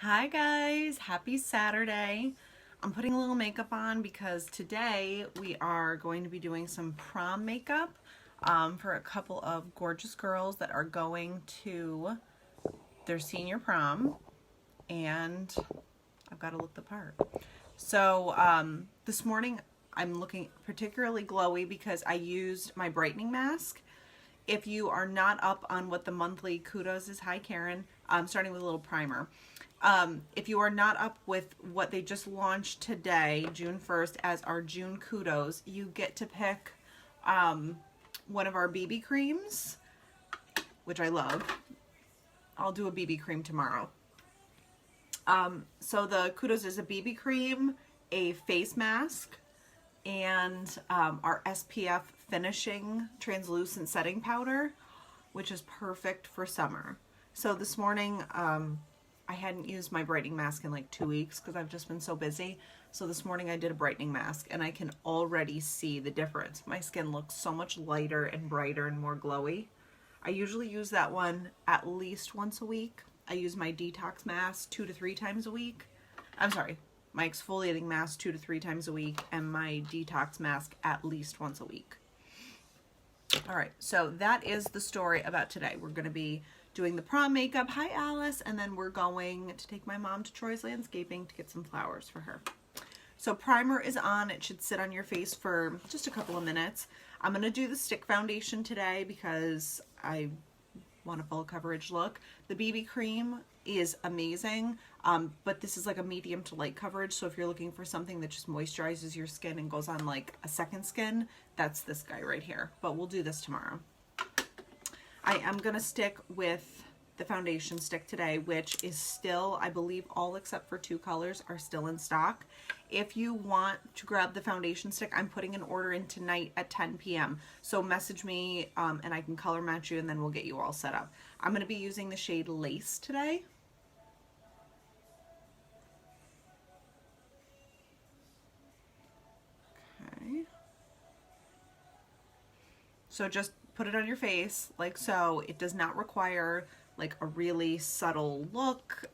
Hi guys, happy Saturday. I'm putting a little makeup on because today we are going to be doing some prom makeup for a couple of gorgeous girls that are going to their senior prom, and I've got to look the part. So this morning I'm looking particularly glowy because I used my brightening mask. If you are not up on what the monthly kudos is, hi Karen, starting with a little primer. If you are not up with what they just launched today, June 1st, as our June kudos, you get to pick one of our BB creams, which I love. I'll do a BB cream tomorrow. So the kudos is a BB cream, a face mask, and our SPF finishing translucent setting powder, which is perfect for summer. So this morning, I hadn't used my brightening mask in like 2 weeks because I've just been so busy. So this morning I did a brightening mask and I can already see the difference. My skin looks so much lighter and brighter and more glowy. I usually use that one at least once a week. I use my detox mask 2 to 3 times a week. I'm sorry, my exfoliating mask 2 to 3 times a week and my detox mask at least once a week. All right, so that is the story about today. We're going to be doing the prom makeup. Hi, Alice. And then we're going to take my mom to Troy's Landscaping to get some flowers for her. So primer is on. It should sit on your face for just a couple of minutes. I'm going to do the stick foundation today because I want a full coverage look. The BB cream is amazing, but this is like a medium to light coverage. So if you're looking for something that just moisturizes your skin and goes on like a second skin, that's this guy right here. But we'll do this tomorrow. I am going to stick with the foundation stick today, which is still, I believe all except for 2 colors are still in stock. If you want to grab the foundation stick, I'm putting an order in tonight at 10 p.m. So message me and I can color match you and then we'll get you all set up. I'm going to be using the shade Lace today. Okay. So just put it on your face like so. It does not require like a really subtle look.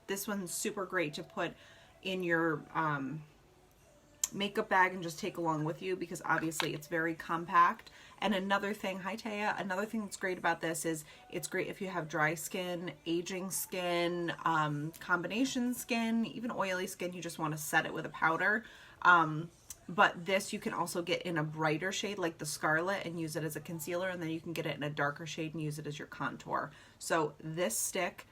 This one's super great to put in your makeup bag and just take along with you because obviously it's very compact. And another thing, hi Taya, another thing that's great about this is it's great if you have dry skin, aging skin, combination skin, even oily skin, you just want to set it with a powder. But this you can also get in a brighter shade like the Scarlet and use it as a concealer, and then you can get it in a darker shade and use it as your contour. So this stick,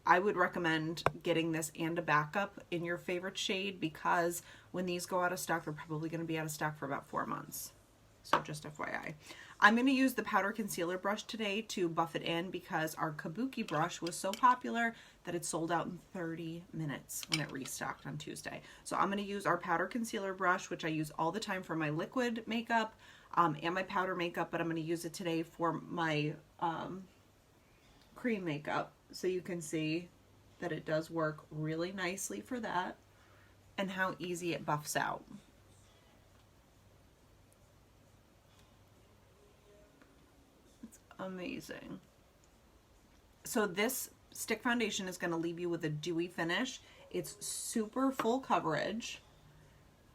I would recommend getting this and a backup in your favorite shade because when these go out of stock, they're probably going to be out of stock for about 4 months. So just FYI. I'm going to use the powder concealer brush today to buff it in because our Kabuki brush was so popular that it sold out in 30 minutes when it restocked on Tuesday. So I'm going to use our powder concealer brush, which I use all the time for my liquid makeup and my powder makeup, but I'm going to use it today for my cream makeup. So you can see that it does work really nicely for that and how easy it buffs out. Amazing. So this stick foundation is going to leave you with a dewy finish. It's super full coverage.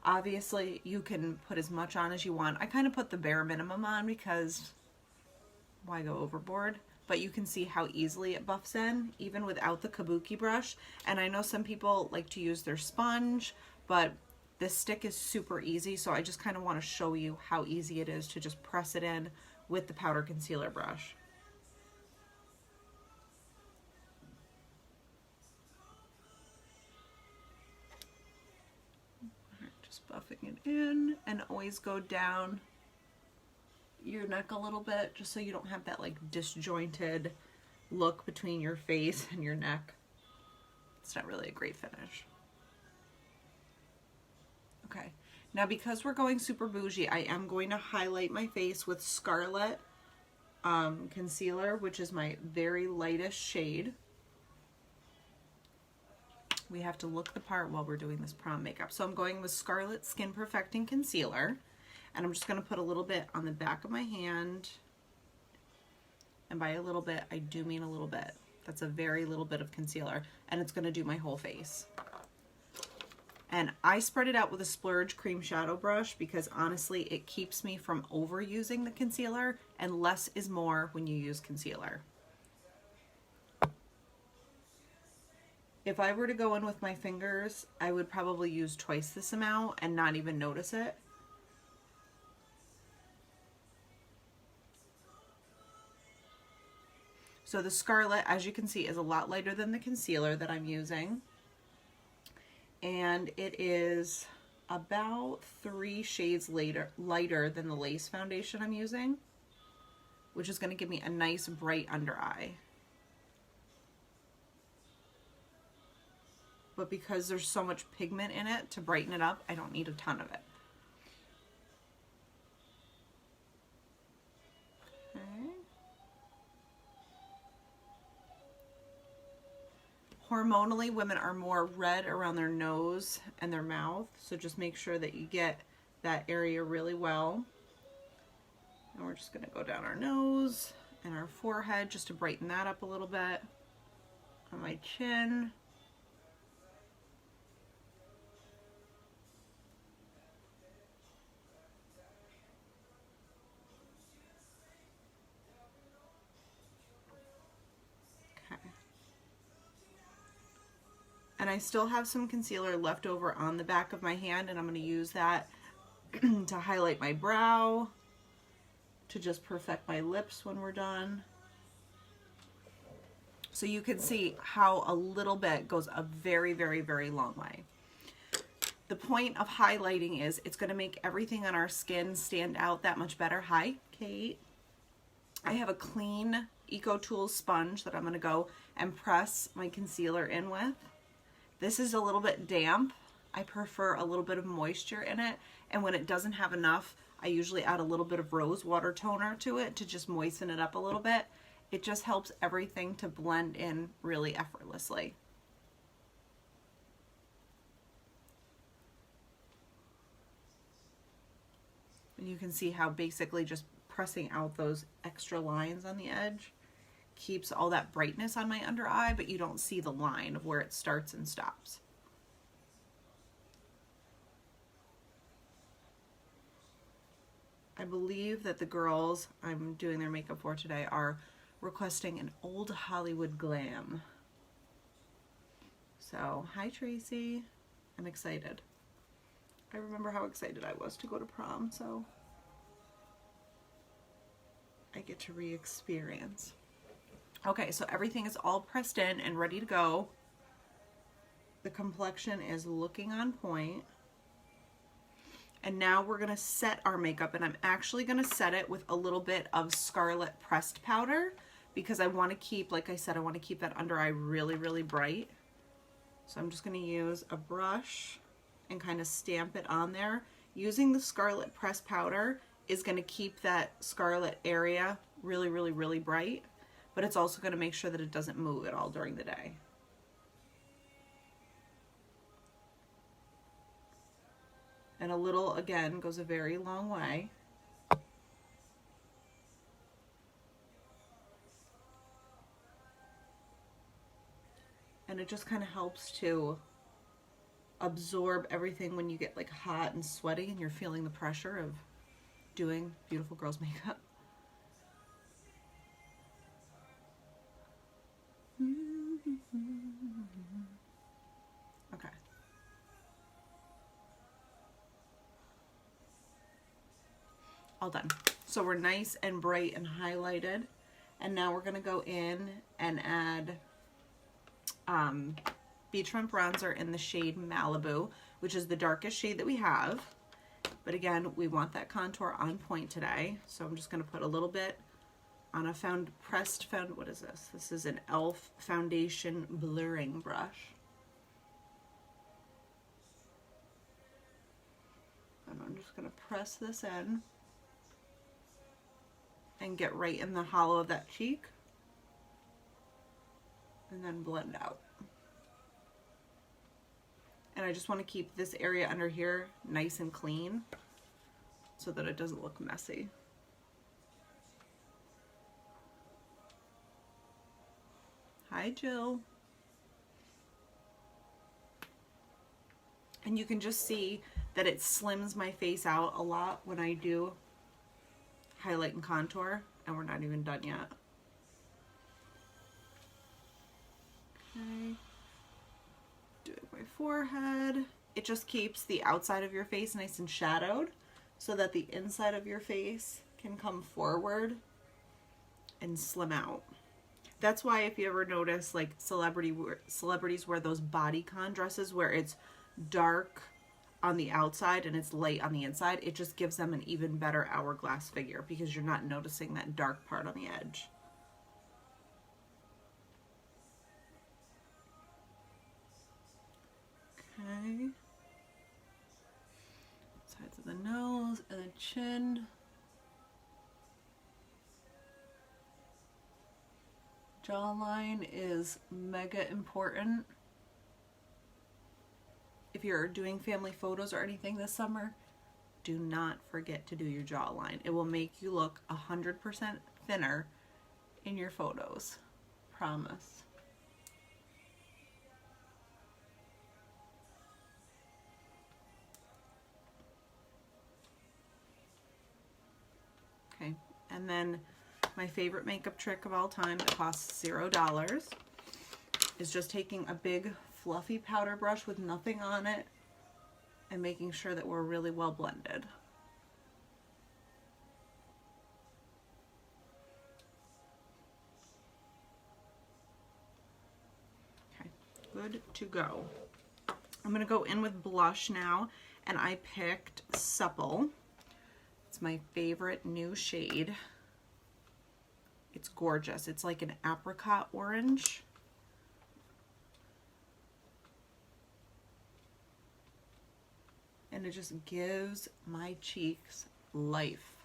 Obviously, you can put as much on as you want. I kind of put the bare minimum on because why go overboard? But you can see how easily it buffs in, even without the Kabuki brush. And I know some people like to use their sponge, but this stick is super easy, so I just kind of want to show you how easy it is to just press it in with the powder concealer brush. Just buffing it in, and always go down your neck a little bit just so you don't have that like disjointed look between your face and your neck. It's not really a great finish. Okay, now because we're going super bougie, I am going to highlight my face with Scarlet concealer, which is my very lightest shade. We have to look the part while we're doing this prom makeup. So I'm going with Scarlet Skin Perfecting Concealer, and I'm just going to put a little bit on the back of my hand, and by a little bit, I do mean a little bit. That's a very little bit of concealer, and it's going to do my whole face. And I spread it out with a Splurge cream shadow brush because honestly it keeps me from overusing the concealer, and less is more when you use concealer. If I were to go in with my fingers, I would probably use twice this amount and not even notice it. So the Scarlet, as you can see, is a lot lighter than the concealer that I'm using. And it is about 3 shades lighter than the Lace foundation I'm using, which is going to give me a nice bright under eye. But because there's so much pigment in it to brighten it up, I don't need a ton of it. Okay. Hormonally, women are more red around their nose and their mouth, so just make sure that you get that area really well. And we're just going to go down our nose and our forehead just to brighten that up a little bit. On my chin. And I still have some concealer left over on the back of my hand, and I'm going to use that to highlight my brow, to just perfect my lips when we're done. So you can see how a little bit goes a very, very, very long way. The point of highlighting is it's going to make everything on our skin stand out that much better. Hi, Kate. I have a clean Eco Tools sponge that I'm going to go and press my concealer in with. This is a little bit damp. I prefer a little bit of moisture in it, and when it doesn't have enough, I usually add a little bit of rose water toner to it to just moisten it up a little bit. It just helps everything to blend in really effortlessly. And you can see how basically just pressing out those extra lines on the edge keeps all that brightness on my under eye, but you don't see the line of where it starts and stops. I believe that the girls I'm doing their makeup for today are requesting an old Hollywood glam. So, hi Tracy. I'm excited. I remember how excited I was to go to prom, so I get to re-experience. Okay, so everything is all pressed in and ready to go. The complexion is looking on point. And now we're gonna set our makeup, and I'm actually gonna set it with a little bit of Scarlet pressed powder because I wanna keep, like I said, I wanna keep that under eye really, really bright. So I'm just gonna use a brush and kind of stamp it on there. Using the Scarlet pressed powder is gonna keep that Scarlet area really, really, really bright. But it's also going to make sure that it doesn't move at all during the day. And a little, again, goes a very long way. And it just kind of helps to absorb everything when you get like hot and sweaty and you're feeling the pressure of doing beautiful girls' makeup. Okay. All done. So we're nice and bright and highlighted. And now we're going to go in and add Beachfront bronzer in the shade Malibu, which is the darkest shade that we have. But again, we want that contour on point today. So I'm just going to put a little bit on a what is this? This is an e.l.f. foundation blurring brush. And I'm just going to press this in and get right in the hollow of that cheek and then blend out. And I just want to keep this area under here nice and clean so that it doesn't look messy. Hi Hi, Jill. And you can just see that it slims my face out a lot when I do highlight and contour, and we're not even done yet. Okay. Doing my forehead. It just keeps the outside of your face nice and shadowed so that the inside of your face can come forward and slim out. That's why if you ever notice like celebrities wear those bodycon dresses where it's dark on the outside and it's light on the inside, it just gives them an even better hourglass figure because you're not noticing that dark part on the edge. Okay. Sides of the nose and the chin. Jawline is mega important. If you're doing family photos or anything this summer, do not forget to do your jawline. It will make you look 100% thinner in your photos. Promise. Okay, and then my favorite makeup trick of all time that costs $0 is just taking a big fluffy powder brush with nothing on it and making sure that we're really well blended. Okay, good to go. I'm gonna go in with blush now, and I picked Supple. It's my favorite new shade. It's gorgeous. It's like an apricot orange. And it just gives my cheeks life.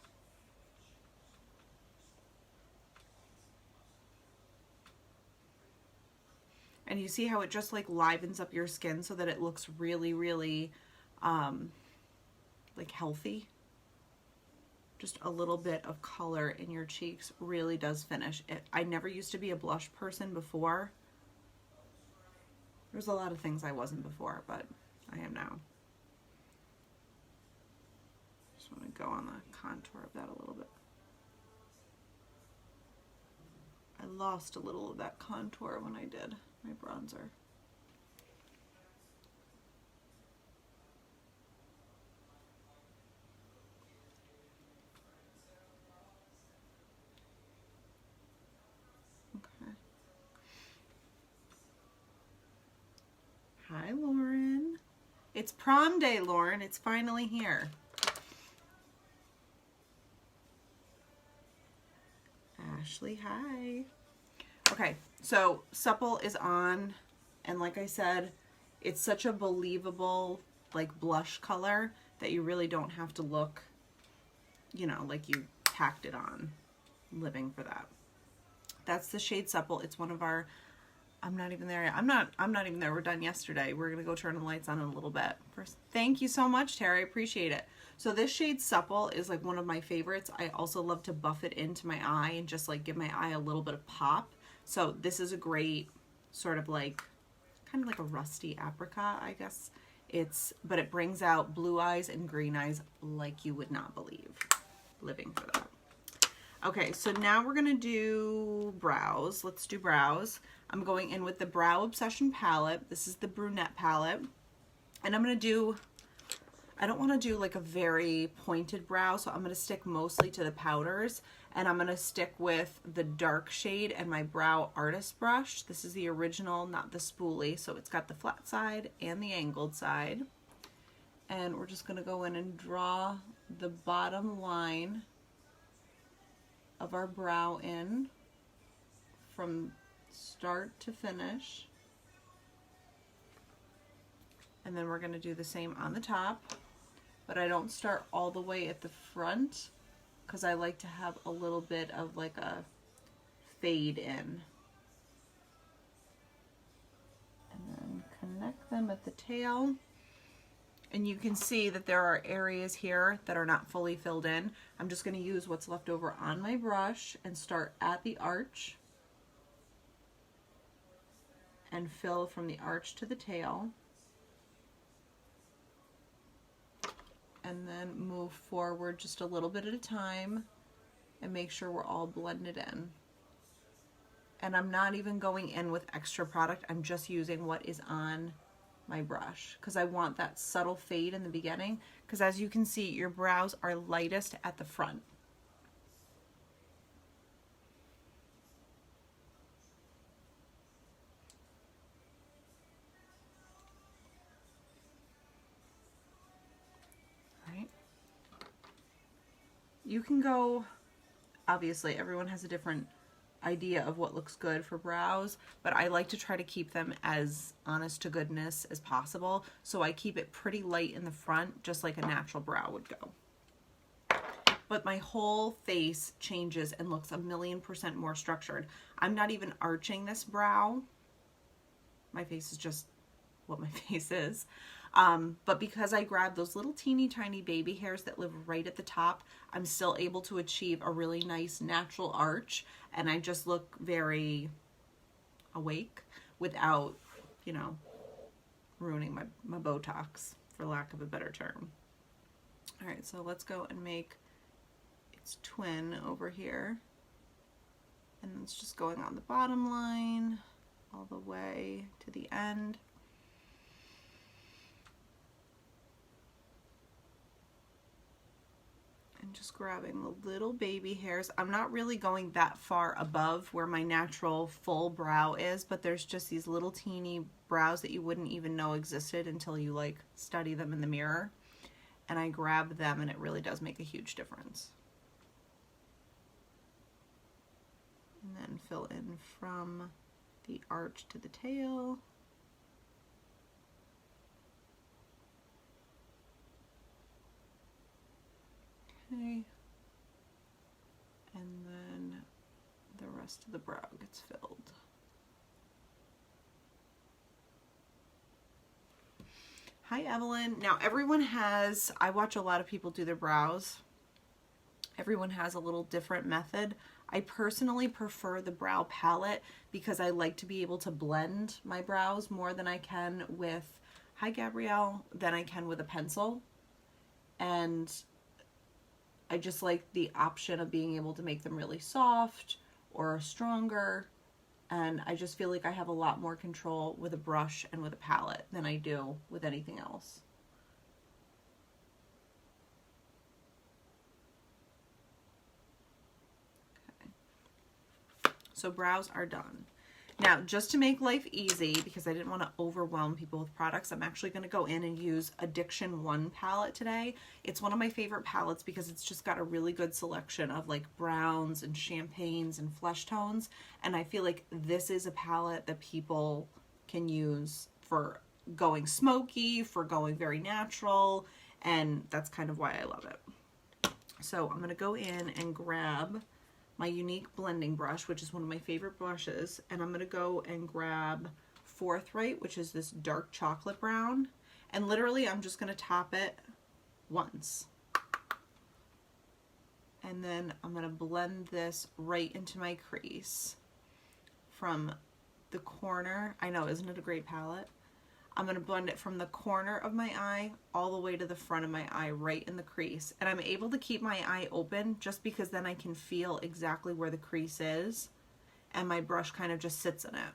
And you see how it just like livens up your skin so that it looks really, really like healthy. Just a little bit of color in your cheeks really does finish it. I never used to be a blush person before. There's a lot of things I wasn't before, but I am now. Just want to go on the contour of that a little bit. I lost a little of that contour when I did my bronzer. Hi, Lauren. It's prom day, Lauren. It's finally here. Ashley, hi. Okay, so Supple is on, and like I said, it's such a believable like blush color that you really don't have to look, you know, like you packed it on, living for that. That's the shade Supple. It's one of our, I'm not even there yet. I'm not even there. We're done yesterday. We're gonna go turn the lights on in a little bit. First, thank you so much, Terry. I appreciate it. So this shade Supple is like one of my favorites. I also love to buff it into my eye and just like give my eye a little bit of pop. So this is a great sort of like, kind of like a rusty apricot, I guess. But it brings out blue eyes and green eyes like you would not believe. Living for that. Okay, so now we're gonna do brows. Let's do brows. I'm going in with the Brow Obsession palette. This is the Brunette palette. And I'm gonna do, I don't wanna do like a very pointed brow, so I'm gonna stick mostly to the powders, and I'm gonna stick with the dark shade and my brow artist brush. This is the original, not the spoolie, so it's got the flat side and the angled side. And we're just gonna go in and draw the bottom line of our brow in from start to finish. And then we're going to do the same on the top, but I don't start all the way at the front because I like to have a little bit of like a fade in. And then connect them at the tail. And you can see that there are areas here that are not fully filled in. I'm just going to use what's left over on my brush and start at the arch. and fill from the arch to the tail. And then move forward just a little bit at a time and make sure we're all blended in. And I'm not even going in with extra product. I'm just using what is on my brush because I want that subtle fade in the beginning, because as you can see, your brows are lightest at the front. Right. You can go, obviously everyone has a different idea of what looks good for brows, but I like to try to keep them as honest to goodness as possible, so I keep it pretty light in the front, just like a natural brow would go. But my whole face changes and looks 1,000,000% more structured. I'm not even arching this brow. My face is just what my face is. But because I grabbed those little teeny tiny baby hairs that live right at the top, I'm still able to achieve a really nice natural arch, and I just look very awake without, you know, ruining my Botox, for lack of a better term. All right, so let's go and make its twin over here. And it's just going on the bottom line all the way to the end. And just grabbing the little baby hairs. I'm not really going that far above where my natural full brow is, but there's just these little teeny brows that you wouldn't even know existed until you like study them in the mirror. And I grab them and it really does make a huge difference. And then fill in from the arch to the tail. Okay. And then the rest of the brow gets filled. Hi, Evelyn. Now everyone has, I watch a lot of people do their brows. Everyone has a little different method. I personally prefer the brow palette because I like to be able to blend my brows more than I can with, hi Gabrielle, than I can with a pencil. And I just like the option of being able to make them really soft or stronger. And I just feel like I have a lot more control with a brush and with a palette than I do with anything else. Okay. So brows are done. Now, just to make life easy, because I didn't want to overwhelm people with products, I'm actually going to go in and use Addiction 1 palette today. It's one of my favorite palettes because it's just got a really good selection of like browns and champagnes and flesh tones. And I feel like this is a palette that people can use for going smoky, for going very natural, and that's kind of why I love it. So I'm going to go in and grab my Younique blending brush, which is one of my favorite brushes, and I'm going to go and grab Forthright, which is this dark chocolate brown, and literally I'm just going to top it once. And then I'm going to blend this right into my crease from the corner. I know, isn't it a great palette? I'm going to blend it from the corner of my eye all the way to the front of my eye, right in the crease. And I'm able to keep my eye open just because then I can feel exactly where the crease is, and my brush kind of just sits in it.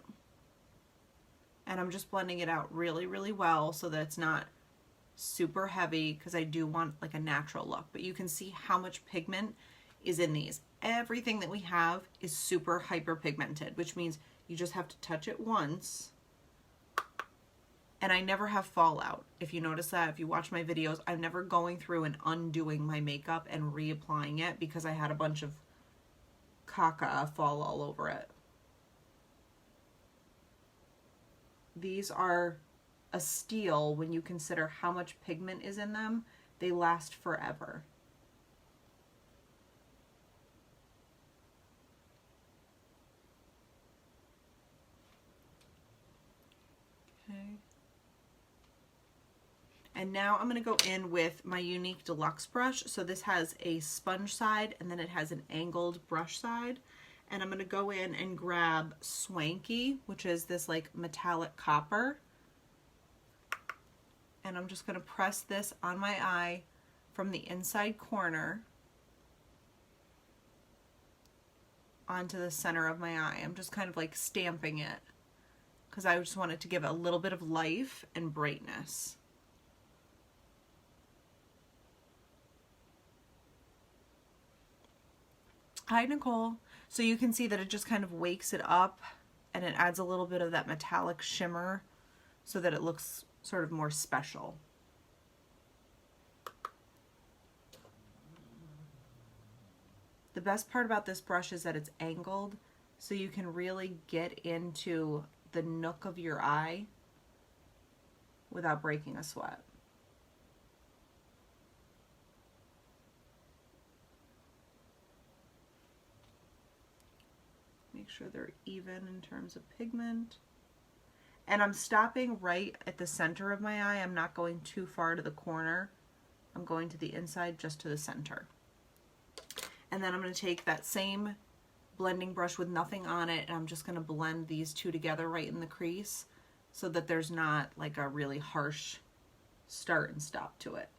And I'm just blending it out really, really well so that it's not super heavy, because I do want like a natural look. But you can see how much pigment is in these. Everything that we have is super hyper pigmented, which means you just have to touch it once. And I never have fallout. If you notice that, if you watch my videos, I'm never going through and undoing my makeup and reapplying it because I had a bunch of caca fall all over it. These are a steal when you consider how much pigment is in them. They last forever. Okay. And now I'm going to go in with my Younique Deluxe brush. So this has a sponge side and then it has an angled brush side. And I'm going to go in and grab Swanky, which is this like metallic copper. And I'm just going to press this on my eye from the inside corner onto the center of my eye. I'm just kind of like stamping it because I just want it to give a little bit of life and brightness. Hi, Nicole. So you can see that it just kind of wakes it up and it adds a little bit of that metallic shimmer so that it looks sort of more special. The best part about this brush is that it's angled, so you can really get into the nook of your eye without breaking a sweat. Make sure they're even in terms of pigment. And I'm stopping right at the center of my eye. I'm not going too far to the corner. I'm going to the inside, just to the center. And then I'm going to take that same blending brush with nothing on it, and I'm just going to blend these two together right in the crease so that there's not like a really harsh start and stop to it.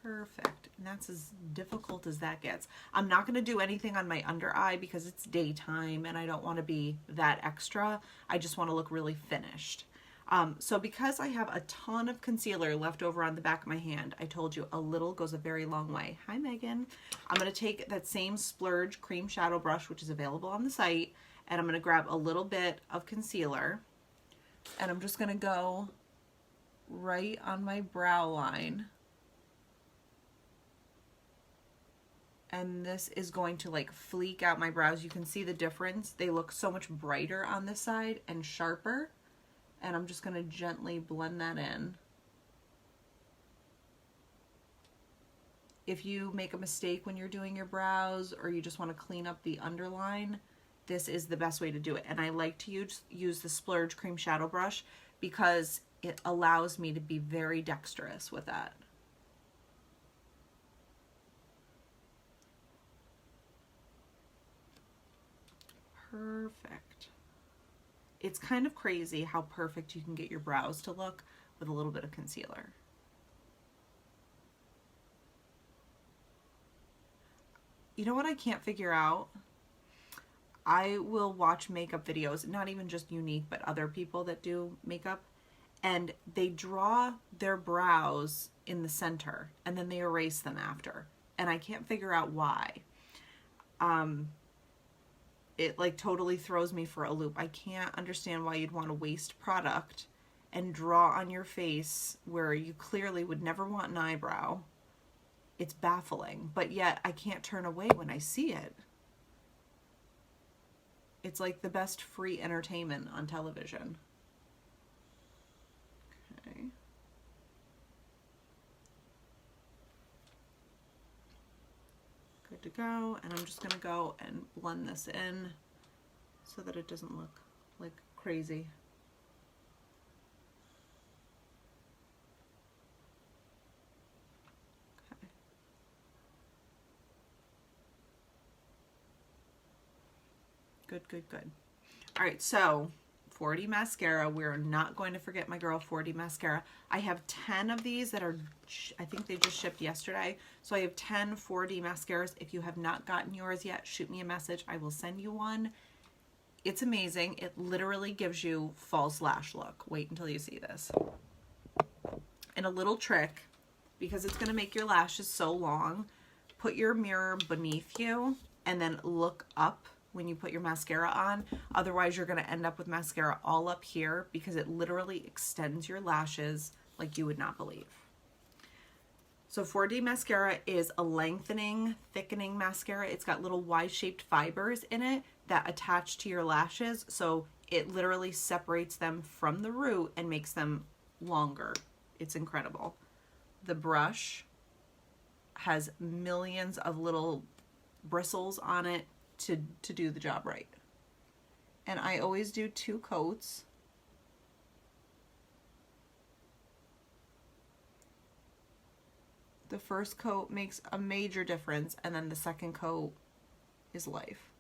Perfect. And that's as difficult as that gets. I'm not going to do anything on my under eye because it's daytime and I don't want to be that extra. I just want to look really finished. So because I have a ton of concealer left over on the back of my hand, I told you a little goes a very long way. Hi, Megan. I'm going to take that same Splurge cream shadow brush, which is available on the site, and I'm going to grab a little bit of concealer, and I'm just going to go right on my brow line. And this is going to like fleek out my brows. You can see the difference. They look so much brighter on this side and sharper. And I'm just going to gently blend that in. If you make a mistake when you're doing your brows or you just want to clean up the underline, this is the best way to do it. And I like to use the Splurge cream shadow brush because it allows me to be very dexterous with that. Perfect. It's kind of crazy how perfect you can get your brows to look with a little bit of concealer. You know what I can't figure out? I will watch makeup videos, not even just Younique, but other people that do makeup, and they draw their brows in the center and then they erase them after. And I can't figure out why. It like totally throws me for a loop. I can't understand why you'd want to waste product and draw on your face where you clearly would never want an eyebrow. It's baffling, but yet I can't turn away when I see it. It's like the best free entertainment on television. Okay. Good to go, and I'm just going to go and blend this in so that it doesn't look like crazy. Okay. Good, good, good. All right, so 4D mascara. We're not going to forget my girl 4D mascara. I have 10 of these that are, I think they just shipped yesterday. So I have 10 4D mascaras. If you have not gotten yours yet, shoot me a message. I will send you one. It's amazing. It literally gives you false lash look. Wait until you see this. And a little trick, because it's going to make your lashes so long, put your mirror beneath you and then look up when you put your mascara on. Otherwise, you're going to end up with mascara all up here because it literally extends your lashes like you would not believe. So 4D mascara is a lengthening, thickening mascara. It's got little Y-shaped fibers in it that attach to your lashes. So it literally separates them from the root and makes them longer. It's incredible. The brush has millions of little bristles on it to do the job right. And I always do 2 coats. The first coat makes a major difference, and then the second coat is life.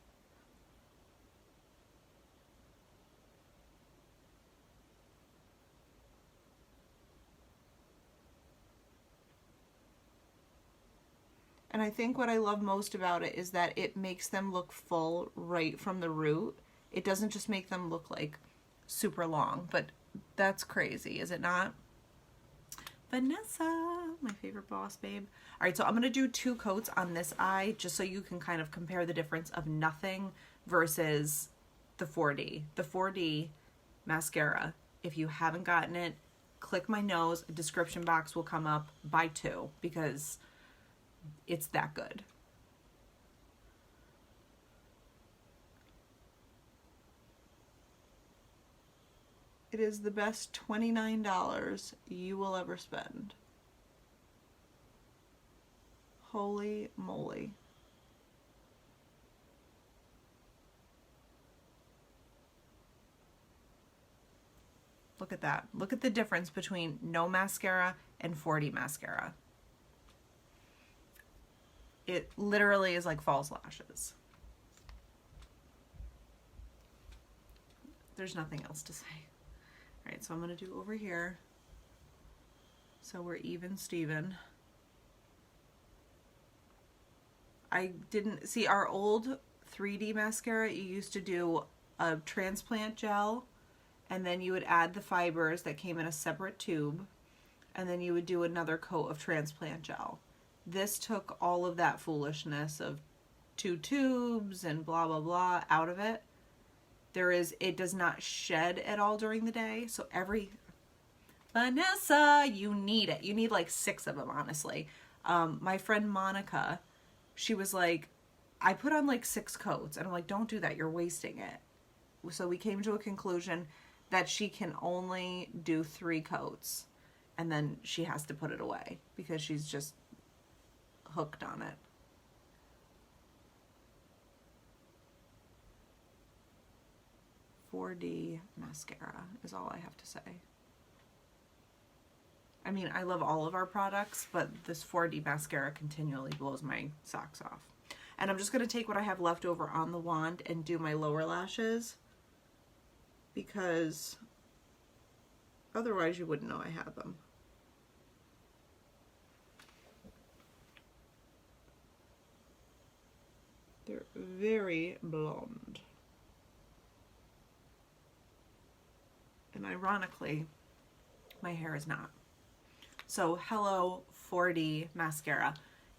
And I think what I love most about it is that it makes them look full right from the root. It doesn't just make them look like super long, but that's crazy, is it not? Vanessa, my favorite boss babe. All right, so I'm gonna do 2 coats on this eye just so you can kind of compare the difference of nothing versus the 4D. The 4D mascara, if you haven't gotten it, click my nose, a description box will come up, buy 2 because it's that good. It is the best $29 you will ever spend. Holy moly. Look at that. Look at the difference between no mascara and 4D mascara. It literally is like false lashes. There's nothing else to say. All right, so I'm gonna do over here. So we're even Steven. I didn't see our old 3D mascara. You used to do a transplant gel, and then you would add the fibers that came in a separate tube, and then you would do another coat of transplant gel. This took all of that foolishness of 2 tubes and blah, blah, blah out of it. It does not shed at all during the day. So Vanessa, you need it. You need like 6 of them, honestly. My friend Monica, she was like, I put on like 6 coats. And I'm like, don't do that. You're wasting it. So we came to a conclusion that she can only do 3 coats. And then she has to put it away because she's just hooked on it. $4D mascara is all I have to say. I mean, I love all of our products, but this 4D mascara continually blows my socks off. And I'm just going to take what I have left over on the wand and do my lower lashes, because otherwise you wouldn't know I had them. They're very blonde. And ironically, my hair is not. So hello 4D mascara.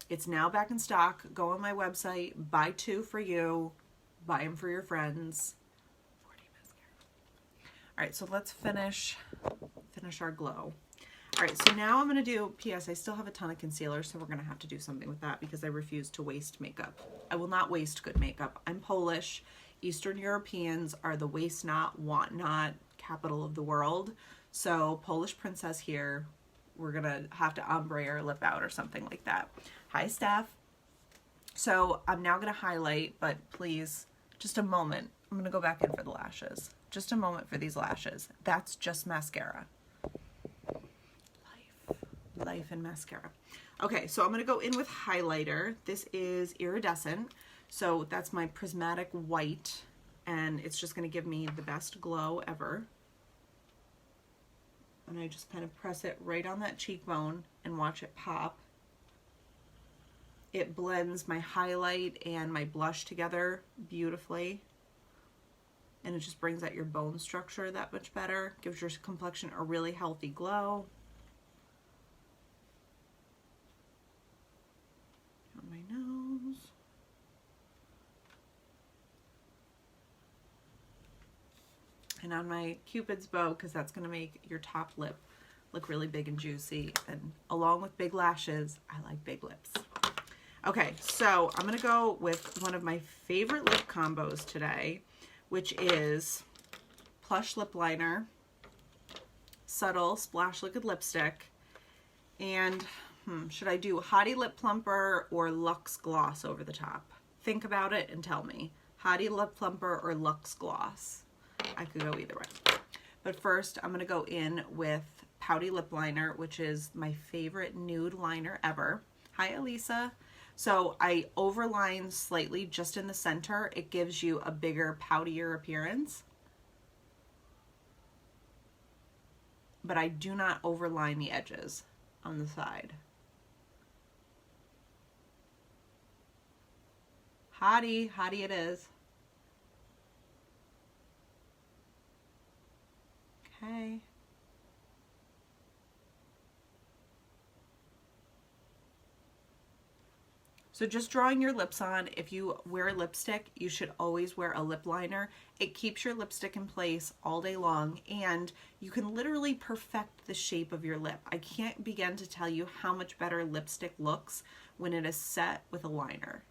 It's now back in stock. Go on my website, buy 2 for you, buy them for your friends. 4D mascara. All right, so let's finish our glow. All right, so now I'm gonna do, P.S. I still have a ton of concealer, so we're gonna have to do something with that because I refuse to waste makeup. I will not waste good makeup. I'm Polish. Eastern Europeans are the waste not, want not capital of the world. So Polish princess here, we're gonna have to ombre our lip out or something like that. Hi, Steph. So I'm now gonna highlight, but please, just a moment. I'm gonna go back in for the lashes. Just a moment for these lashes. That's just mascara. Life and mascara. Okay, so I'm gonna go in with highlighter. This is Iridescent. So that's my prismatic white, and it's just gonna give me the best glow ever. And I just kind of press it right on that cheekbone and watch it pop. It blends my highlight and my blush together beautifully. And it just brings out your bone structure that much better. Gives your complexion a really healthy glow. On my nose. And on my Cupid's bow, because that's going to make your top lip look really big and juicy. And along with big lashes, I like big lips. Okay, so I'm going to go with one of my favorite lip combos today, which is Plush Lip Liner, Subtle Splash Liquid Lipstick, and should I do Hottie Lip Plumper or Luxe Gloss over the top? Think about it and tell me. Hottie Lip Plumper or Luxe Gloss? I could go either way. But first, I'm going to go in with Pouty Lip Liner, which is my favorite nude liner ever. Hi, Elisa. So I overline slightly just in the center. It gives you a bigger, poutier appearance. But I do not overline the edges on the side. Hottie, Hottie it is. Okay. So just drawing your lips on. If you wear lipstick, you should always wear a lip liner. It keeps your lipstick in place all day long, and you can literally perfect the shape of your lip. I can't begin to tell you how much better lipstick looks when it is set with a liner.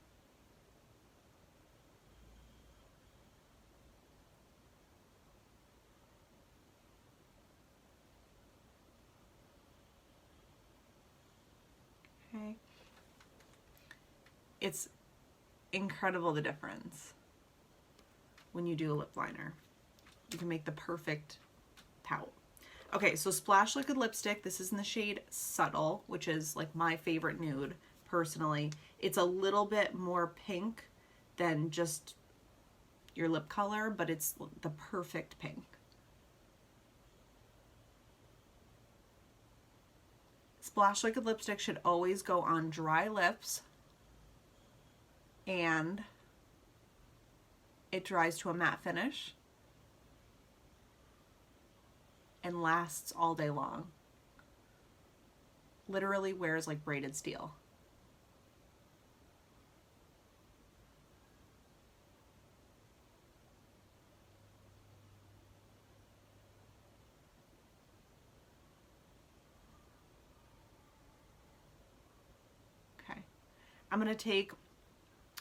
Okay. It's incredible the difference when you do a lip liner. You can make the perfect pout. Okay, so Splash Liquid Lipstick. This is in the shade Subtle, which is like my favorite nude, personally. It's a little bit more pink than just your lip color, but it's the perfect pink. Splash Liquid Lipstick should always go on dry lips, and it dries to a matte finish and lasts all day long. Literally wears like braided steel. Okay, I'm gonna take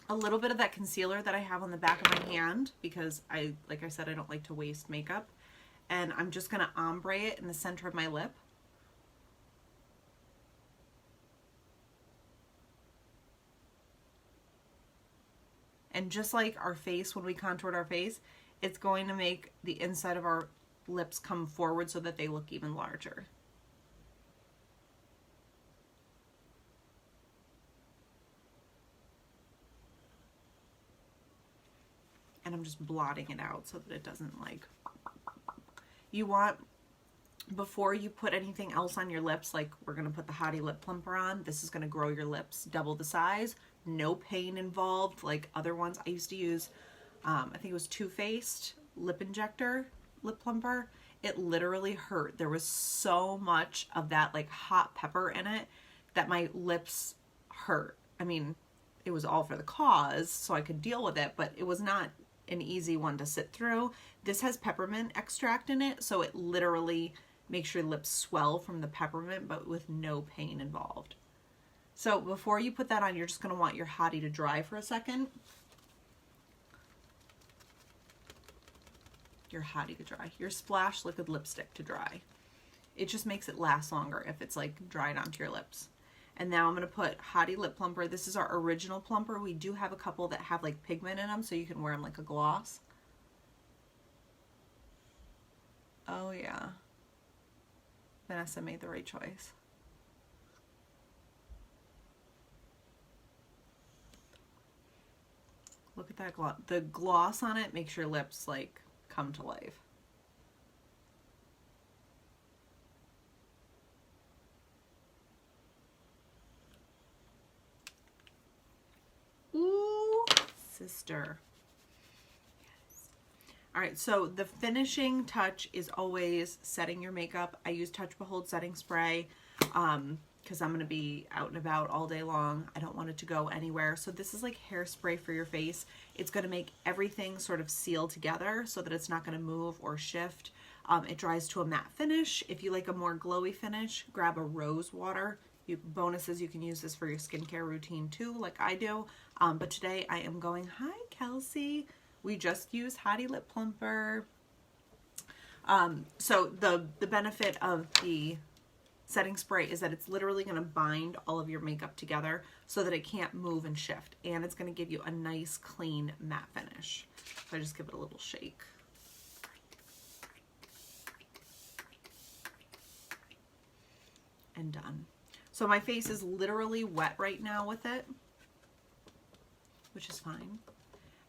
a little bit of that concealer that I have on the back of my hand, because like I said, I don't like to waste makeup. And I'm just gonna ombre it in the center of my lip. And just like our face, when we contoured our face, it's going to make the inside of our lips come forward so that they look even larger. And I'm just blotting it out so that it doesn't like... You want, before you put anything else on your lips, like we're going to put the Hottie Lip Plumper on, this is going to grow your lips double the size. No pain involved like other ones. I used to use, I think it was Too Faced Lip Injector Lip Plumper. It literally hurt. There was so much of that like hot pepper in it that my lips hurt. I mean, it was all for the cause, so I could deal with it, but it was not an easy one to sit through. This has peppermint extract in it, so it literally makes your lips swell from the peppermint, but with no pain involved. So before you put that on, you're just going to want your Hottie to dry for a second. Your Hottie to dry. Your Splash Liquid Lipstick to dry. It just makes it last longer if it's like dried onto your lips. And now I'm going to put Hottie Lip Plumper. This is our original plumper. We do have a couple that have like pigment in them, so you can wear them like a gloss. Oh yeah. Vanessa made the right choice. Look at that gloss. The gloss on it makes your lips like come to life. Ooh, sister. Yes. All right, so the finishing touch is always setting your makeup. I use Touch Behold setting spray because I'm going to be out and about all day long. I don't want it to go anywhere. So this is like hairspray for your face. It's going to make everything sort of seal together so that it's not going to move or shift. It dries to a matte finish. If you like a more glowy finish, grab a rose water. Bonuses, you can use this for your skincare routine too, like I do. But today I am going, hi Kelsey. We just used Hottie Lip Plumper. So the benefit of the setting spray is that it's literally going to bind all of your makeup together so that it can't move and shift. And it's going to give you a nice, clean, matte finish. So I just give it a little shake. done. So my face is literally wet right now with it, which is fine.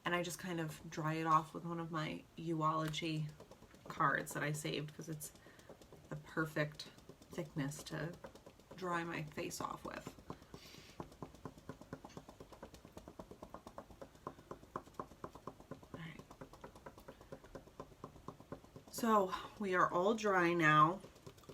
And I just kind of dry it off with one of my Uology cards that I saved because it's the perfect thickness to dry my face off with. Alright. So we are all dry now,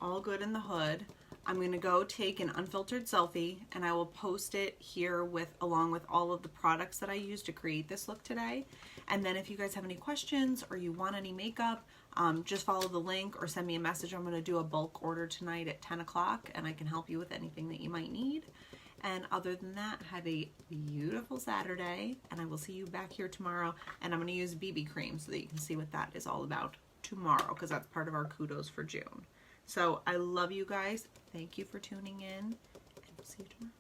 all good in the hood. I'm going to go take an unfiltered selfie and I will post it here along with all of the products that I used to create this look today. And then if you guys have any questions or you want any makeup, just follow the link or send me a message. I'm going to do a bulk order tonight at 10 o'clock and I can help you with anything that you might need. And other than that, have a beautiful Saturday and I will see you back here tomorrow. And I'm going to use BB cream so that you can see what that is all about tomorrow because that's part of our kudos for June. So I love you guys. Thank you for tuning in and we'll see you tomorrow.